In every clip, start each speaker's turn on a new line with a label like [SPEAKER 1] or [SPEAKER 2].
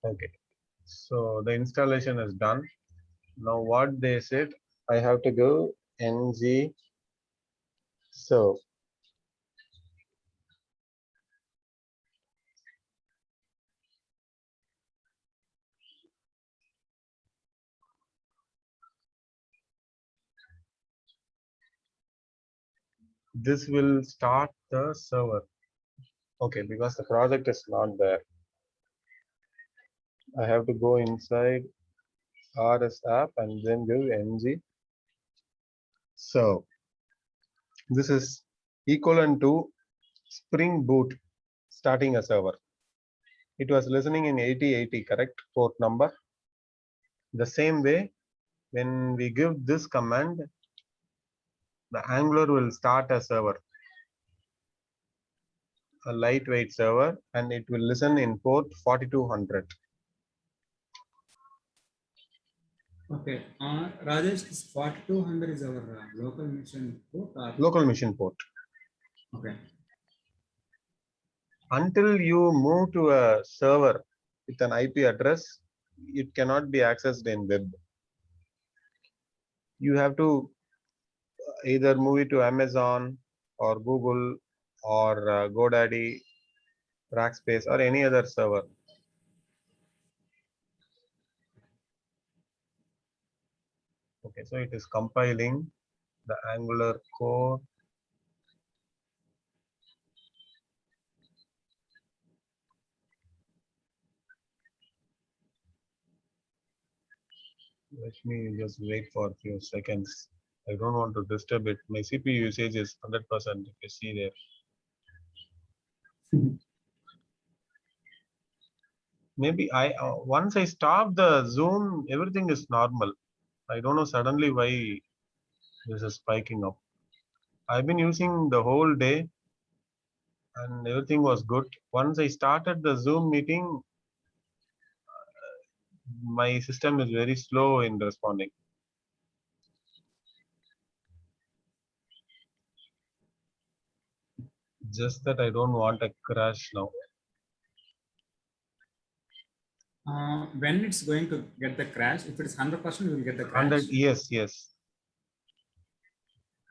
[SPEAKER 1] Okay, so the installation is done. Now what they said, I have to go ng serve. This will start the server. Okay, because the project is not there, I have to go inside RS app and then give ng serve. This is equivalent to Spring Boot starting a server. It was listening in 8080, correct? Port number. The same way, when we give this command, the Angular will start a server, a lightweight server, and it will listen in port 4200.
[SPEAKER 2] Okay. Rajesh, this 4200 is our local mission port or?
[SPEAKER 1] Local machine port.
[SPEAKER 2] Okay.
[SPEAKER 1] Until you move to a server with an IP address, it cannot be accessed in web. You have to either move it to Amazon or Google or GoDaddy, Rackspace, or any other server. Okay, so it is compiling the Angular core. Let me just wait for a few seconds. I don't want to disturb it. My CPU usage is 100%. If you see there. Maybe I once I stop the Zoom, everything is normal. I don't know suddenly why this is spiking up. I've been using the whole day and everything was good. Once I started the Zoom meeting, my system is very slow in responding. Just that I don't want a crash now.
[SPEAKER 2] When it's going to get the crash, if it's 100%, we will get the crash.
[SPEAKER 1] 100, yes, yes.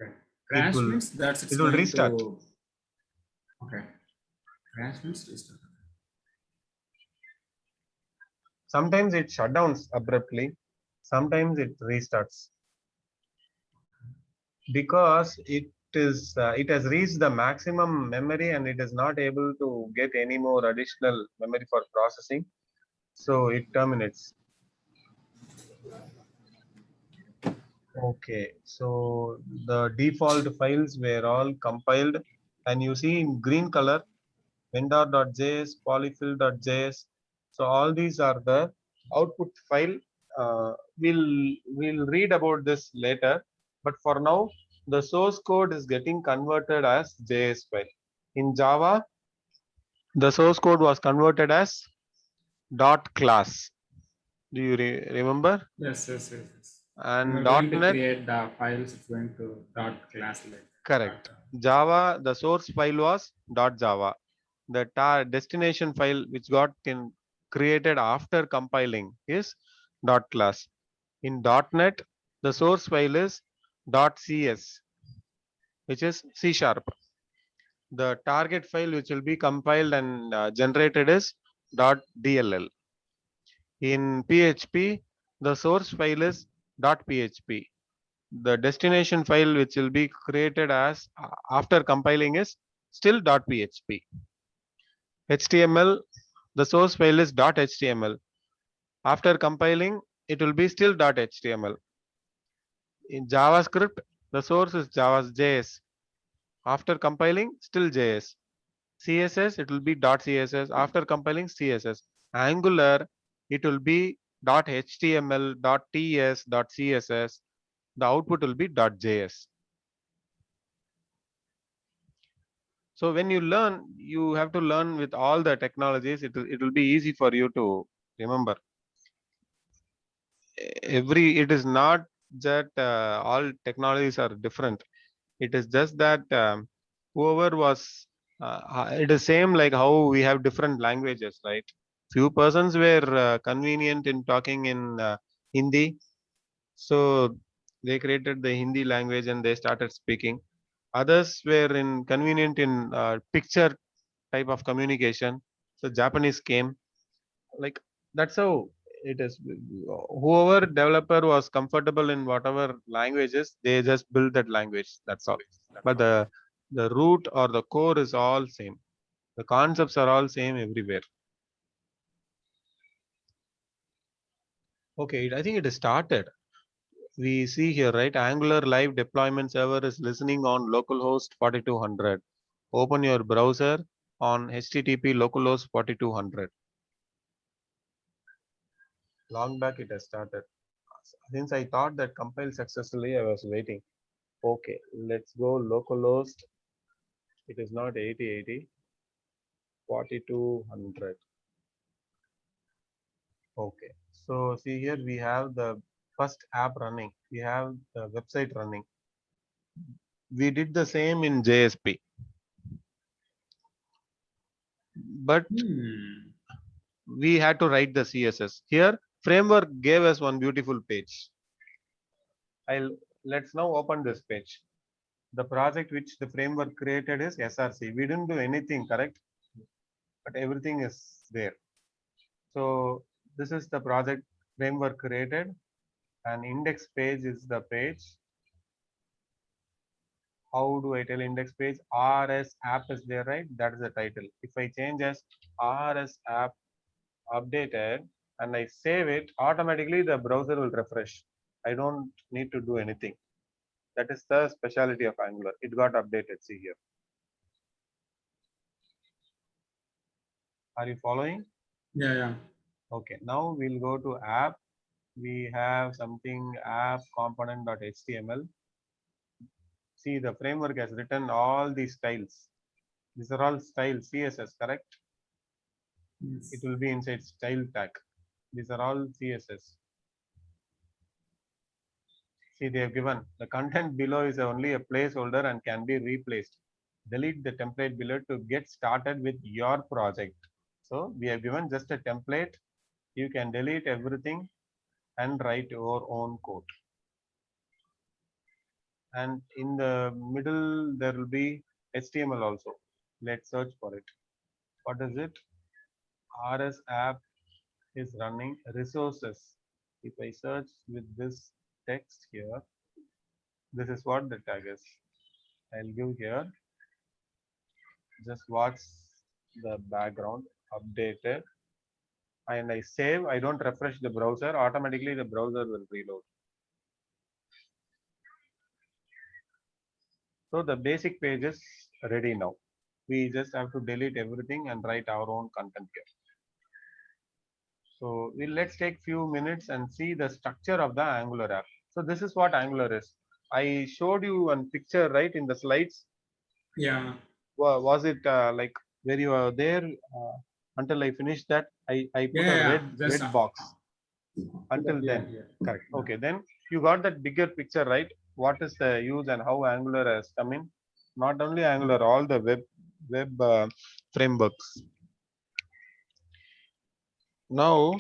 [SPEAKER 2] Okay. Crash
[SPEAKER 1] will,
[SPEAKER 2] means that's
[SPEAKER 1] it will restart.
[SPEAKER 2] Okay. Crash means restart.
[SPEAKER 1] Sometimes it shutdowns abruptly. Sometimes it restarts because it has reached the maximum memory and it is not able to get any more additional memory for processing. So it terminates. Okay, so the default files were all compiled and you see in green color vendor.js, polyfill.js. So all these are the output file. We'll read about this later, but for now the source code is getting converted as JS file. In Java, the source code was converted as dot class. Do you remember?
[SPEAKER 2] Yes, yes, yes, yes.
[SPEAKER 1] And
[SPEAKER 2] we're going to
[SPEAKER 1] .NET,
[SPEAKER 2] create the files. It's going to dot class like.
[SPEAKER 1] correct. Java, the source file was .java. The destination file which got created after compiling is .class. In .NET, the source file is .cs, which is C#. The target file which will be compiled and generated is .dll. In PHP, the source file is .php. The destination file which will be created as after compiling is still .php. HTML, the source file is .html. After compiling, it will be still .html. In JavaScript, the source is JS. After compiling, still JS. CSS, it will be .css. After compiling, CSS. Angular, it will be .html, .ts, .css. The output will be .js. So when you learn, you have to learn with all the technologies. It will be easy for you to remember. It is not that all technologies are different. It is just that whoever was it is same like how we have different languages, right? Few persons were convenient in talking in Hindi, so they created the Hindi language and they started speaking. Others were in convenient in picture type of communication, so Japanese came. Like, that's how it is. Whoever developer was comfortable in whatever languages, they just build that language, that's all. But the root or the core is all same. The concepts are all same everywhere. Okay, I think it is started. We see here, right? Angular live deployment server is listening on localhost 4200. Open your browser on http localhost 4200. Long back it has started. Since I thought that compiled successfully, I was waiting. Okay, let's go localhost. It is not 8080, 4200. Okay, so see here we have the first app running. We have the website running. We did the same in JSP, but
[SPEAKER 2] Hmm.
[SPEAKER 1] we had to write the CSS. Here, framework gave us one beautiful page. I'll Let's now open this page. The project which the framework created is SRC. We didn't do anything, correct? But everything is there. So this is the project framework created, and index page is the page. How do I tell index page? RS app is there, right? That is the title. If I change as RS app updated and I save it, automatically the browser will refresh. I don't need to do anything. That is the specialty of Angular. It got updated. See here. Are you following?
[SPEAKER 2] Yeah, yeah.
[SPEAKER 1] Okay. Now we'll go to app. We have something app component.html. See, the framework has written all these styles. These are all styles, CSS, correct?
[SPEAKER 2] Yes.
[SPEAKER 1] It will be inside style tag. These are all CSS. See, they have given the content below is only a placeholder and can be replaced. Delete the template below to get started with your project. So we have given just a template. You can delete everything and write your own code. And in the middle, there will be HTML also. Let's search for it. What is it? RS app is running resources. If I search with this text here, this is what the tag is. I'll give here, just watch the background updated, and I save. I don't refresh the browser, automatically the browser will reload. So the basic page is ready now. We just have to delete everything and write our own content here. So let's take few minutes and see the structure of the Angular app. So this is what Angular is. I showed you one picture, right, in the slides.
[SPEAKER 2] Yeah.
[SPEAKER 1] Was it like where you are there until I finished that? I put
[SPEAKER 2] Yeah,
[SPEAKER 1] a
[SPEAKER 2] yeah. Just
[SPEAKER 1] red box
[SPEAKER 2] put up
[SPEAKER 1] until
[SPEAKER 2] here,
[SPEAKER 1] then.
[SPEAKER 2] here.
[SPEAKER 1] Correct.
[SPEAKER 2] Yeah.
[SPEAKER 1] Okay, then you got that bigger picture, right? What is the use and how Angular has come in? Not only Angular, all the web frameworks. Now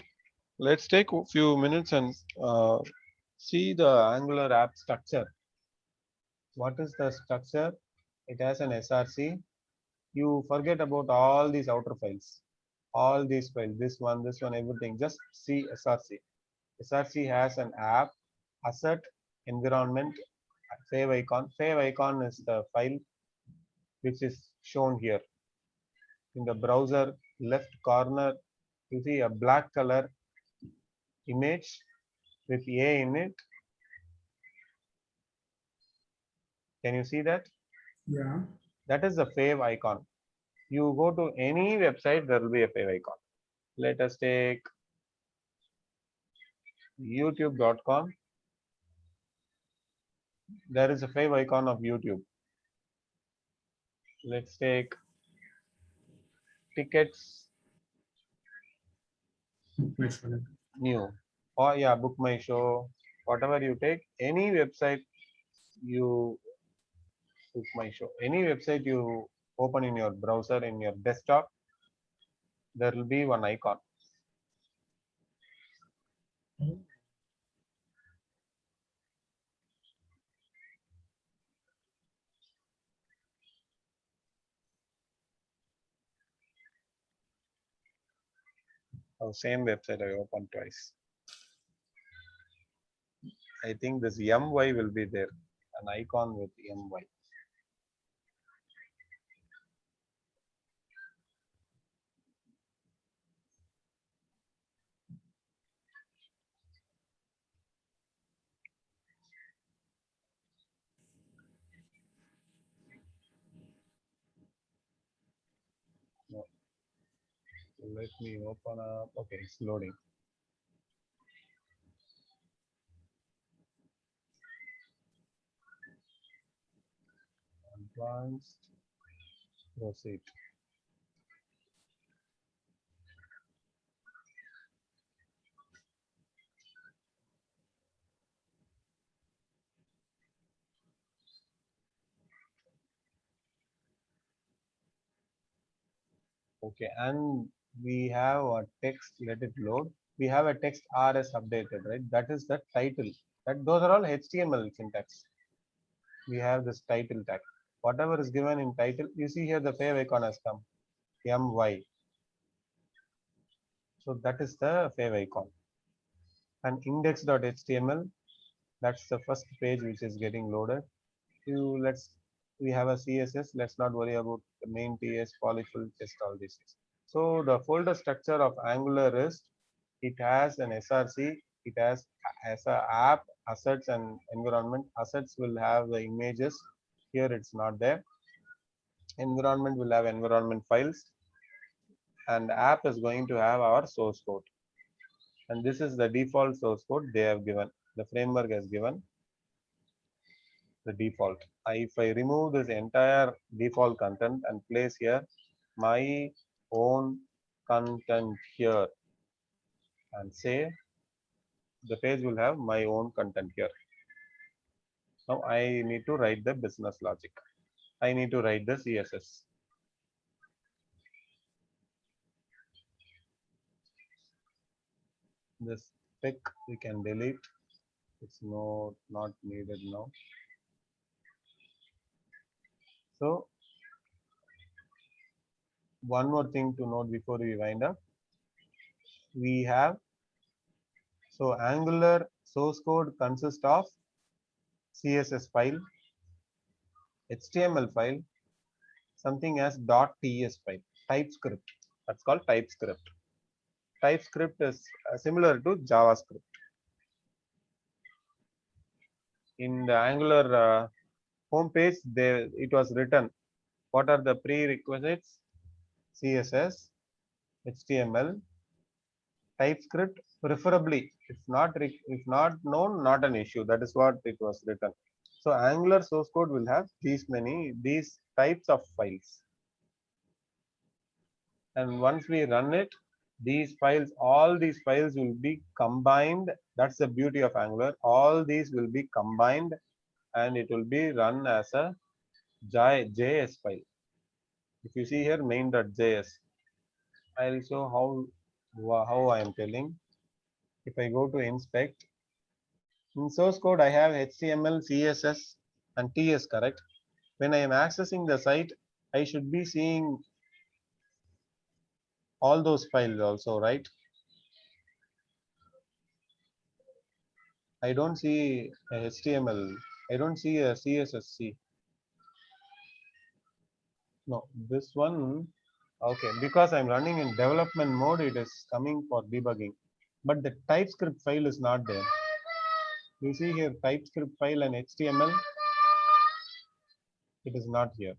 [SPEAKER 1] let's take a few minutes and see the Angular app structure. What is the structure? It has an SRC. You forget about all these outer files, all these files, this one, everything. Just see SRC. SRC has an app, asset, environment, save icon. Save icon is the file which is shown here. In the browser left corner, you see a black color image with A in it. Can you see that?
[SPEAKER 2] Yeah.
[SPEAKER 1] That is the fave icon. You go to any website, there will be a fave icon. Let us take youtube.com. There is a fave icon of YouTube. Let's take tickets new. Or yeah, book my show. Whatever you take, any website you book my show. Any website you open in your browser, in your desktop, there will be one icon. Oh, same website I opened twice. I think this MY will be there, an icon with MY. No. So let me open up. Okay, it's loading. Advanced. Proceed. Okay, and we have a text. Let it load. We have a text RS updated, right? That is the title. That those are all HTML syntax. We have this title tag. Whatever is given in title, you see here the fave icon has come. MY. So that is the fave icon. And index.html, that's the first page which is getting loaded. We have a CSS. Let's not worry about the main TS, polyfill, test, all these things. So the folder structure of Angular is it has an SRC, it has a app, assets and environment. Assets will have the images. Here it's not there. Environment will have environment files, and app is going to have our source code. And this is the default source code they have given. The framework has given the default. If I remove this entire default content and place here my own content here and say the page will have my own content here. Now I need to write the business logic. I need to write the CSS. This spec we can delete. It's not needed now. So one more thing to note before we wind up. We have Angular source code consists of CSS file, HTML file, something as .ts file, TypeScript. That's called TypeScript. TypeScript is similar to JavaScript. In the Angular homepage, it was written what are the prerequisites: CSS, HTML, TypeScript, preferably. If not known, not an issue. That is what it was written. So Angular source code will have these types of files. And once we run it, all these files will be combined. That's the beauty of Angular. All these will be combined and it will be run as a JS file. If you see here main.js, I'll show how I am telling. If I go to inspect, in source code I have HTML, CSS and TS, correct? When I am accessing the site, I should be seeing all those files also, right? I don't see a HTML. I don't see a CSS. No, this one, okay, because I'm running in development mode, it is coming for debugging. But the TypeScript file is not there. You see here TypeScript file and HTML, it is not here.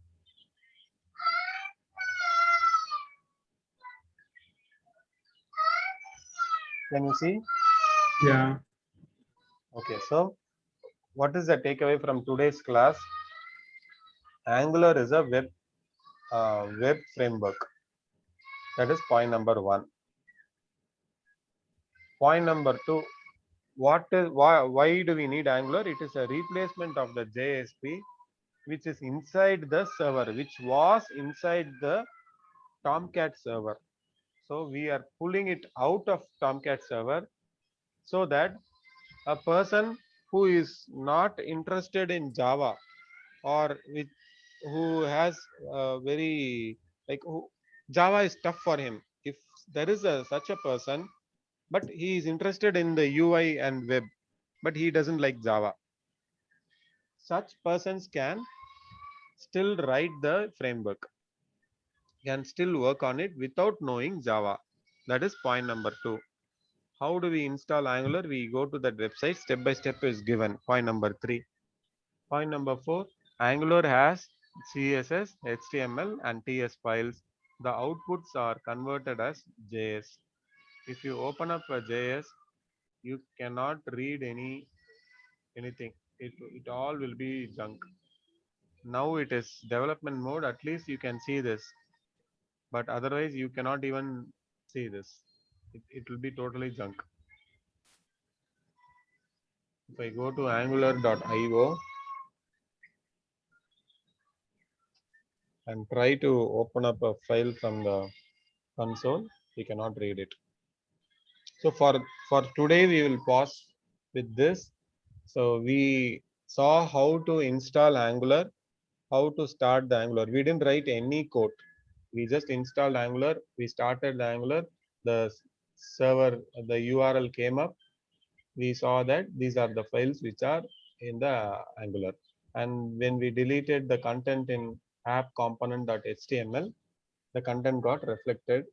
[SPEAKER 1] Can you see?
[SPEAKER 2] Yeah.
[SPEAKER 1] Okay, so what is the takeaway from today's class? Angular is a web framework. That is point number 1. Point number 2, why do we need Angular? It is a replacement of the JSP, which is inside the server, which was inside the Tomcat server. So we are pulling it out of Tomcat server. so that a person who is not interested in Java, or with who has very like who, Java is tough for him. If there is such a person, but he is interested in the UI and web, but he doesn't like Java, such persons can still write the framework, can still work on it without knowing Java. That is point number two. How do we install Angular? We go to that website. Step by step is given. Point number three. Point number four. Angular has CSS, HTML, and TS files. The outputs are converted as JS. If you open up a JS, you cannot read anything. It all will be junk. Now it is development mode. At least you can see this, but otherwise you cannot even see this. It will be totally junk. If I go to angular.io and try to open up a file from the console, we cannot read it. So for today we will pause with this. So we saw how to install Angular, how to start the Angular. We didn't write any code. We just installed Angular. We started the Angular. The server, the URL came up. We saw that these are the files which are in the Angular. And when we deleted the content in app component.html, the content got reflected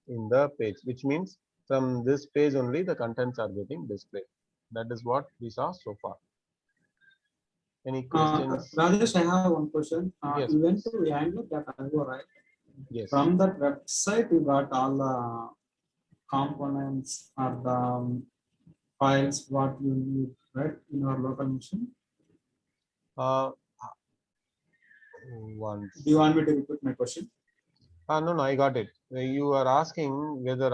[SPEAKER 1] in the page, which means from this page only the contents are getting displayed. That is what we saw so far. Any questions?
[SPEAKER 2] Rajesh, I have one question.
[SPEAKER 1] Yes,
[SPEAKER 2] You went
[SPEAKER 1] please.
[SPEAKER 2] to Angular.io, right?
[SPEAKER 1] Yes.
[SPEAKER 2] From that website, you got all the components or the files what you need, right, in your local machine.
[SPEAKER 1] Uh, once.
[SPEAKER 2] Do you want me to repeat my question?
[SPEAKER 1] No, I got it. You are asking whether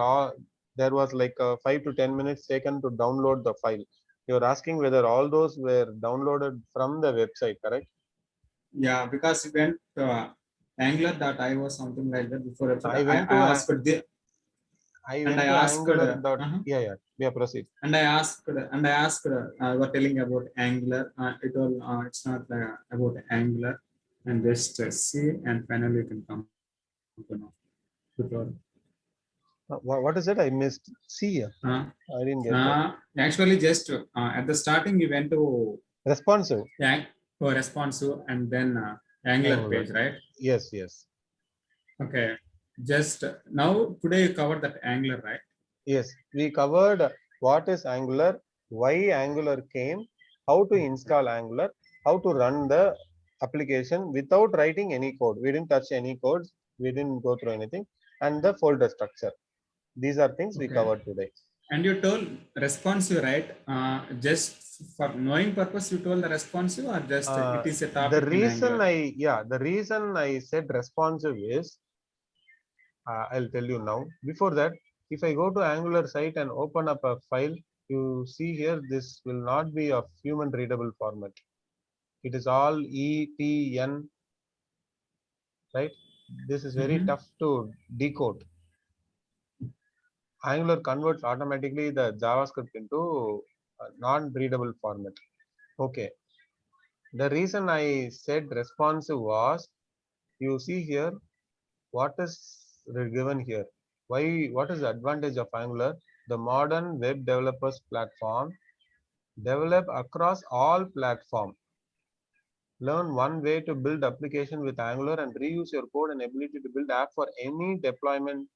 [SPEAKER 1] there was like 5 to 10 minutes taken to download the file. You are asking whether all those were downloaded from the website, correct?
[SPEAKER 2] Yeah, because you went to Angular.io something like that before.
[SPEAKER 1] I went to
[SPEAKER 2] I asked the
[SPEAKER 1] I
[SPEAKER 2] and
[SPEAKER 1] went
[SPEAKER 2] I
[SPEAKER 1] to
[SPEAKER 2] asked
[SPEAKER 1] Angular dot. Yeah, proceed.
[SPEAKER 2] and I asked you were telling about Angular. It's not about Angular, and just see and finally you can come to know. Tutorial.
[SPEAKER 1] What is it? I missed. See, I didn't get that.
[SPEAKER 2] Actually, just at the starting, you went to
[SPEAKER 1] Responsive.
[SPEAKER 2] responsive and then Angular
[SPEAKER 1] Angular.
[SPEAKER 2] page, right?
[SPEAKER 1] Yes, yes.
[SPEAKER 2] Okay. Just now, today you covered that Angular, right?
[SPEAKER 1] Yes, we covered what is Angular, why Angular came, how to install Angular, how to run the application without writing any code. We didn't touch any codes, we didn't go through anything, and the folder structure. These are things we covered today.
[SPEAKER 2] And you told responsive, right? Just for knowing purpose, you told the responsive, or just it is a topic
[SPEAKER 1] the
[SPEAKER 2] in
[SPEAKER 1] reason
[SPEAKER 2] Angular?
[SPEAKER 1] the reason I said responsive is, I'll tell you now. Before that, if I go to Angular site and open up a file, you see here, this will not be of human readable format. It is all ETN, right? This is very tough to decode. Angular converts automatically the JavaScript into a non-readable format. Okay. The reason I said responsive was, you see here, what is given here? Why? What is the advantage of Angular? The modern web developers platform develop across all platforms. Learn one way to build application with Angular and reuse your code and ability to build app for any deployment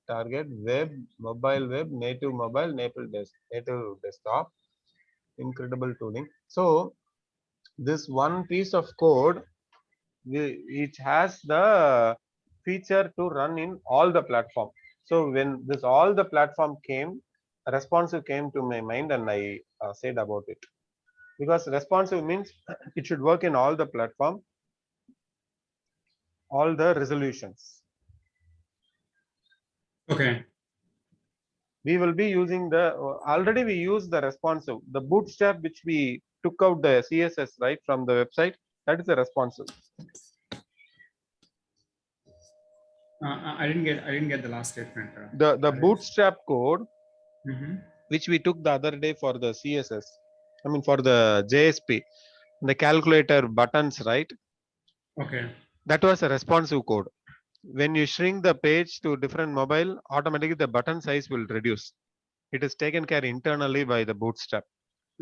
[SPEAKER 1] target: web, mobile, native desktop. Incredible tooling. So this one piece of code which has the feature to run in all the platform. So when this all the platform came, responsive came to my mind, and I said about it, because responsive means it should work in all the platform, all the resolutions.
[SPEAKER 2] Okay.
[SPEAKER 1] We will be using the already we use the responsive, the bootstrap which we took out the CSS right from the website, that is the responsive.
[SPEAKER 2] I didn't get the last statement.
[SPEAKER 1] The bootstrap code
[SPEAKER 2] Mhm.
[SPEAKER 1] which we took the other day for the CSS. I mean, for the JSP, the calculator buttons, right?
[SPEAKER 2] Okay.
[SPEAKER 1] That was a responsive code. When you shrink the page to different mobile, automatically the button size will reduce. It is taken care internally by the Bootstrap.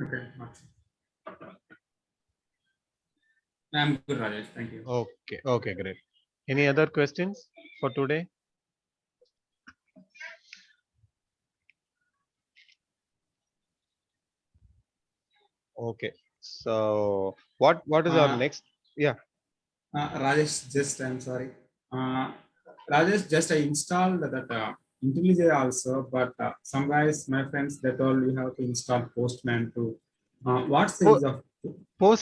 [SPEAKER 2] Okay. I'm good, Rajesh. Thank you.
[SPEAKER 1] Okay, okay, great. Any other questions for today? Okay. So what is our
[SPEAKER 2] Uh,
[SPEAKER 1] next? Yeah.
[SPEAKER 2] Rajesh, just I'm sorry. Uh, Rajesh, just I installed that IntelliJ also, but some guys, my friends, they told you have to install Postman too. What's the
[SPEAKER 1] Po-
[SPEAKER 2] use of
[SPEAKER 1] Post